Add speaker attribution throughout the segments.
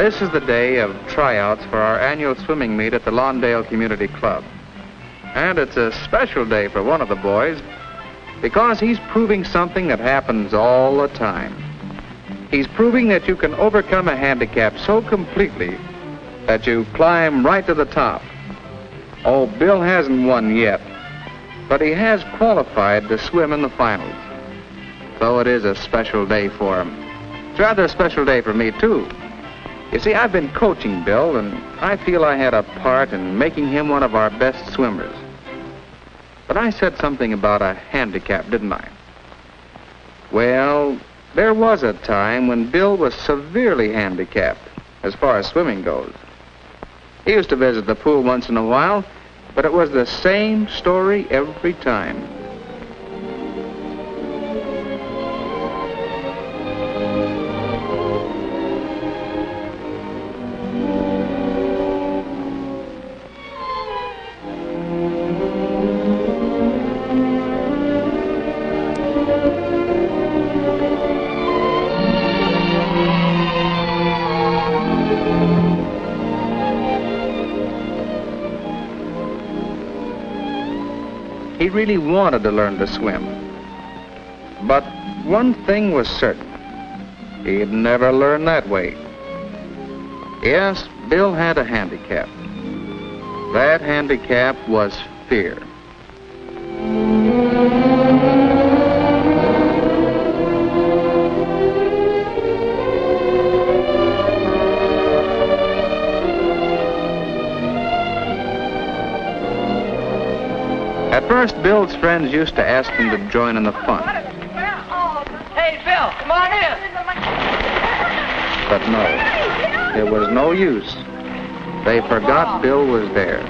Speaker 1: This is the day of tryouts for our annual swimming meet at the Lawndale Community Club. And it's a special day for one of the boys because he's proving something that happens all the time. He's proving that you can overcome a handicap so completely that you climb right to the top. Oh, Bill hasn't won yet, but he has qualified to swim in the finals. So it is a special day for him. It's rather a special day for me, too. You see, I've been coaching Bill, and I feel I had a part in making him one of our best swimmers. But I said something about a handicap, didn't I? Well, there was a time when Bill was severely handicapped as far as swimming goes. He used to visit the pool once in a while, but it was the same story every time. He really wanted to learn to swim. But one thing was certain. He'd never learn that way. Yes, Bill had a handicap. That handicap was fear. At first, Bill's friends used to ask him to join in the fun.
Speaker 2: Hey, Bill, come on in.
Speaker 1: But no, it was no use. They forgot Bill was there.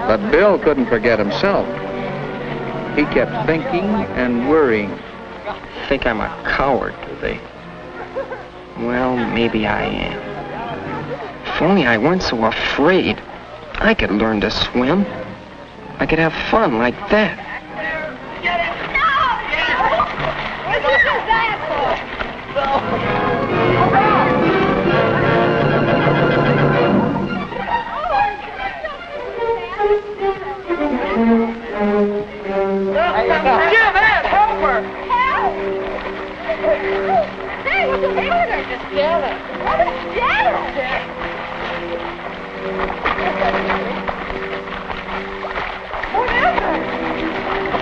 Speaker 1: But Bill couldn't forget himself. He kept thinking and worrying.
Speaker 3: Think I'm a coward, do they? Well, maybe I am. If only I weren't so afraid. I could learn to swim. I could have fun like that.
Speaker 2: Get it! No! What did you do that for? Jim, Ed, help her! Help! Hey, what's the matter? Just Janet. What is Janet? What is it?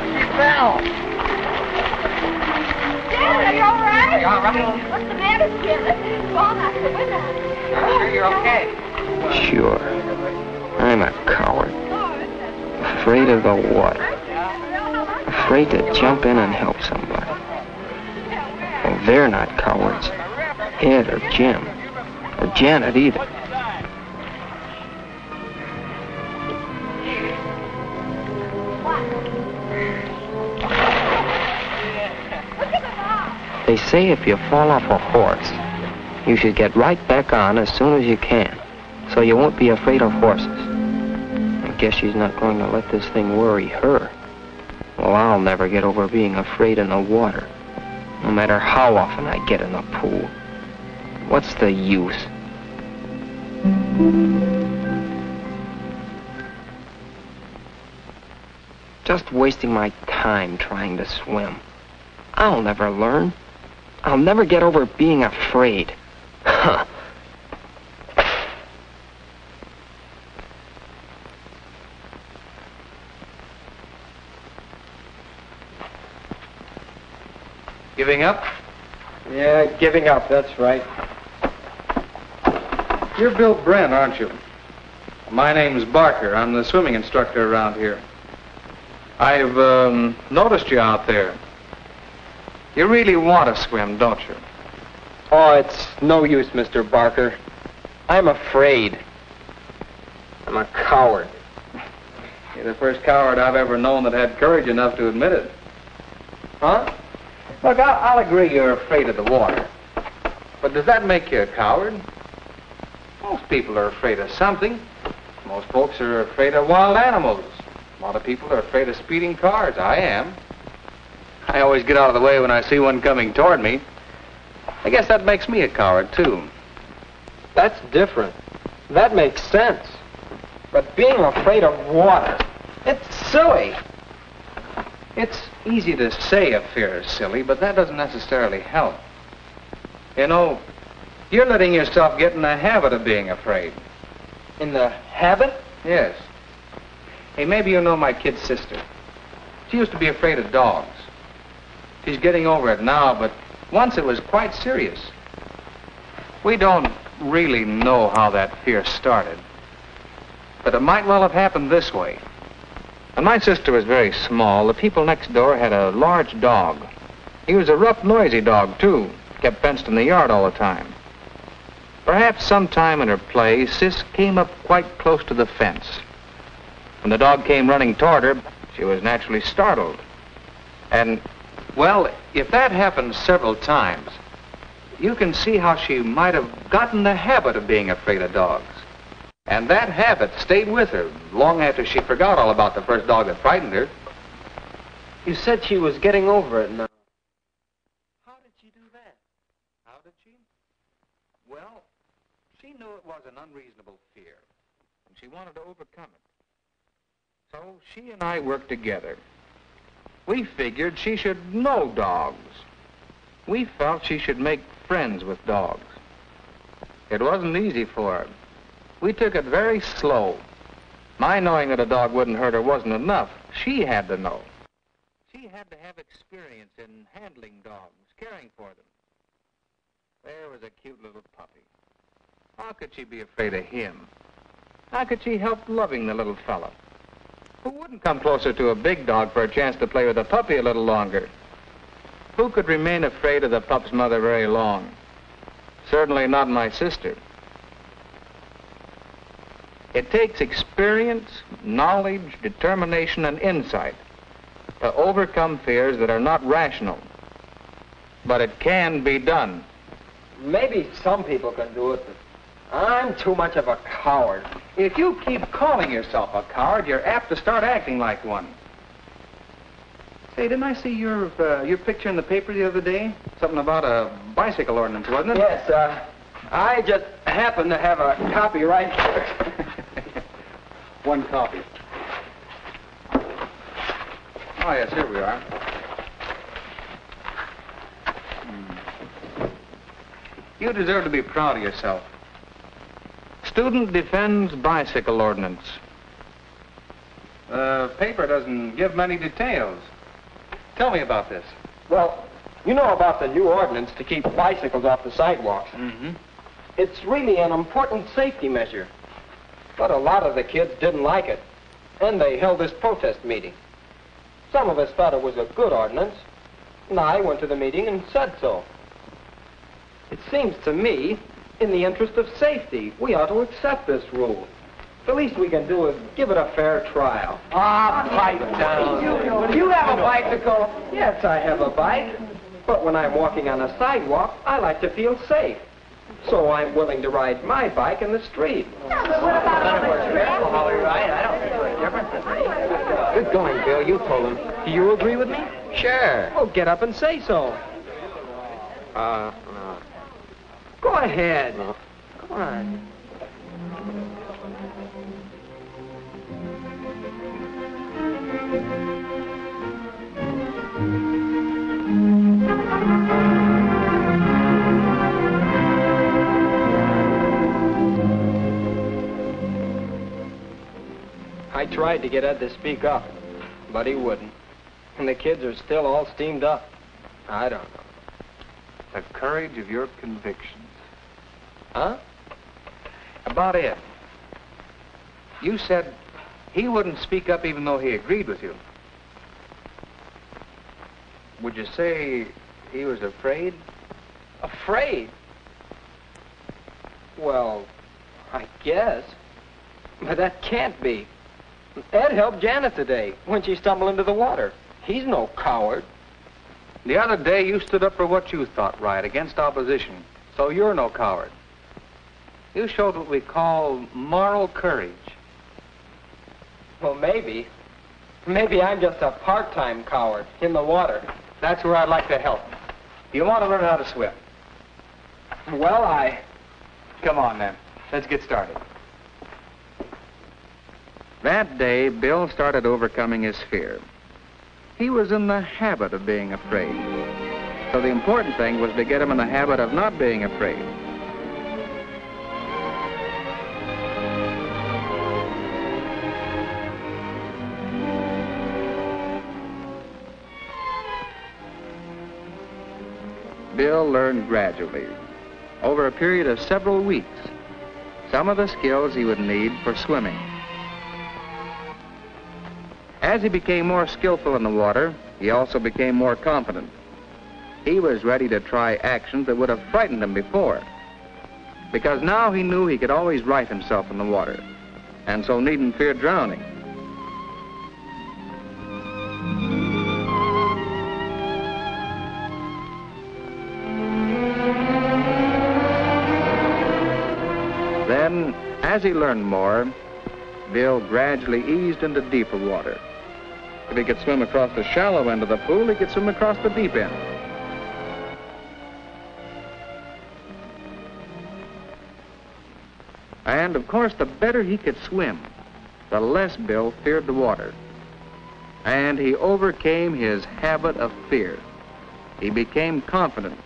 Speaker 2: She fell. Janet, are you all right? Are you all right? What's the matter, Janet? She's fallen out the window. Sure you're okay?
Speaker 3: Sure. I'm a coward. Afraid of the water. Afraid to jump in and help somebody. Well, they're not cowards. Ed or Jim. Or Janet either. They say if you fall off a horse, you should get right back on as soon as you can, so you won't be afraid of horses. I guess she's not going to let this thing worry her. Well, I'll never get over being afraid in the water, no matter how often I get in the pool. What's the use? Just wasting my time trying to swim. I'll never learn. I'll never get over being afraid. Huh.
Speaker 1: Giving up?
Speaker 3: Yeah, giving up, that's right.
Speaker 1: You're Bill Brent, aren't you? My name's Barker. I'm the swimming instructor around here. I've noticed you out there. You really want to swim, don't you?
Speaker 3: Oh, it's no use, Mr. Barker. I'm afraid. I'm a coward.
Speaker 1: You're the first coward I've ever known that had courage enough to admit it. Huh? Look, I'll agree you're afraid of the water. But does that make you a coward? Most people are afraid of something. Most folks are afraid of wild animals. A lot of people are afraid of speeding cars. I am. I always get out of the way when I see one coming toward me. I guess that makes me a coward, too.
Speaker 3: That's different. That makes sense. But being afraid of water, it's silly.
Speaker 1: It's easy to say a fear is silly, but that doesn't necessarily help. You know, you're letting yourself get in the habit of being afraid.
Speaker 3: In the habit?
Speaker 1: Yes. Hey, maybe you know my kid's sister. She used to be afraid of dogs. She's getting over it now, but once it was quite serious. We don't really know how that fear started, but it might well have happened this way. When my sister was very small, the people next door had a large dog. He was a rough, noisy dog, too. Kept fenced in the yard all the time. Perhaps sometime in her play, Sis came up quite close to the fence. When the dog came running toward her, she was naturally startled. And, well, if that happened several times, you can see how she might have gotten the habit of being afraid of dogs. And that habit stayed with her long after she forgot all about the first dog that frightened her.
Speaker 3: You said she was getting over it now.
Speaker 1: How did she do that? How did she? Well, she knew it was an unreasonable fear, and she wanted to overcome it. So she and I worked together. We figured she should know dogs. We felt she should make friends with dogs. It wasn't easy for her. We took it very slow. My knowing that a dog wouldn't hurt her wasn't enough. She had to know. She had to have experience in handling dogs, caring for them. There was a cute little puppy. How could she be afraid of him? How could she help loving the little fellow? Who wouldn't come closer to a big dog for a chance to play with a puppy a little longer? Who could remain afraid of the pup's mother very long? Certainly not my sister. It takes experience, knowledge, determination, and insight to overcome fears that are not rational. But it can be done.
Speaker 3: Maybe some people can do it, but I'm too much of a coward.
Speaker 1: If you keep calling yourself a coward, you're apt to start acting like one. Say, didn't I see your picture in the paper the other day? Something about a bicycle ordinance, wasn't it?
Speaker 3: Yes, I just happen to have a copy right here.
Speaker 1: One copy. Oh, yes, here we are. You deserve to be proud of yourself. Student defends bicycle ordinance. The paper doesn't give many details. Tell me about this.
Speaker 3: Well, you know about the new ordinance to keep bicycles off the sidewalks.
Speaker 1: Mm-hmm.
Speaker 3: It's really an important safety measure. But a lot of the kids didn't like it, and they held this protest meeting. Some of us thought it was a good ordinance, and I went to the meeting and said so. It seems to me, in the interest of safety, we ought to accept this rule. The least we can do is give it a fair trial.
Speaker 1: Pipe down.
Speaker 3: Do you have a bicycle? Yes, I have a bike. But when I'm walking on a sidewalk, I like to feel safe. So I'm willing to ride my bike in the street.
Speaker 2: Yeah, but what about on the trail?
Speaker 1: I don't see what difference it makes.
Speaker 3: Good going, Bill. You told him. Do you agree with me?
Speaker 1: Sure.
Speaker 3: Well, get up and say so.
Speaker 1: No.
Speaker 3: Go ahead.
Speaker 1: No.
Speaker 3: Come on. I tried to get Ed to speak up, but he wouldn't. And the kids are still all steamed up. I don't know.
Speaker 1: The courage of your convictions.
Speaker 3: Huh?
Speaker 1: About Ed. You said he wouldn't speak up even though he agreed with you. Would you say he was afraid?
Speaker 3: Afraid? Well, I guess. But that can't be. Ed helped Janet today when she stumbled into the water. He's no coward.
Speaker 1: The other day you stood up for what you thought right against opposition, so you're no coward. You showed what we call moral courage.
Speaker 3: Well, maybe. Maybe I'm just a part-time coward in the water.
Speaker 1: That's where I'd like to help. You want to learn how to swim. Well, Come on, then. Let's get started. That day, Bill started overcoming his fear. He was in the habit of being afraid. So the important thing was to get him in the habit of not being afraid. Bill learned gradually, over a period of several weeks, some of the skills he would need for swimming. As he became more skillful in the water, he also became more confident. He was ready to try actions that would have frightened him before, because now he knew he could always right himself in the water, and so needn't fear drowning. Then, as he learned more, Bill gradually eased into deeper water. If he could swim across the shallow end of the pool, he could swim across the deep end. And, of course, the better he could swim, the less Bill feared the water. And he overcame his habit of fear. He became confident.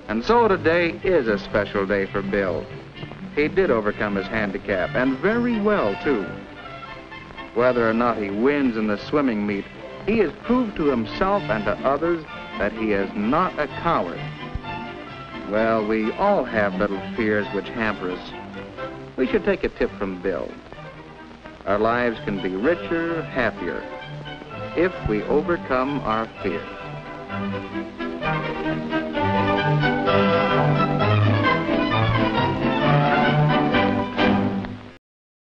Speaker 1: And so today is a special day for Bill. He did overcome his handicap, and very well, too. Whether or not he wins in the swimming meet, he has proved to himself and to others that he is not a coward. Well, we all have little fears which hamper us. We should take a tip from Bill. Our lives can be richer, happier, if we overcome our fears.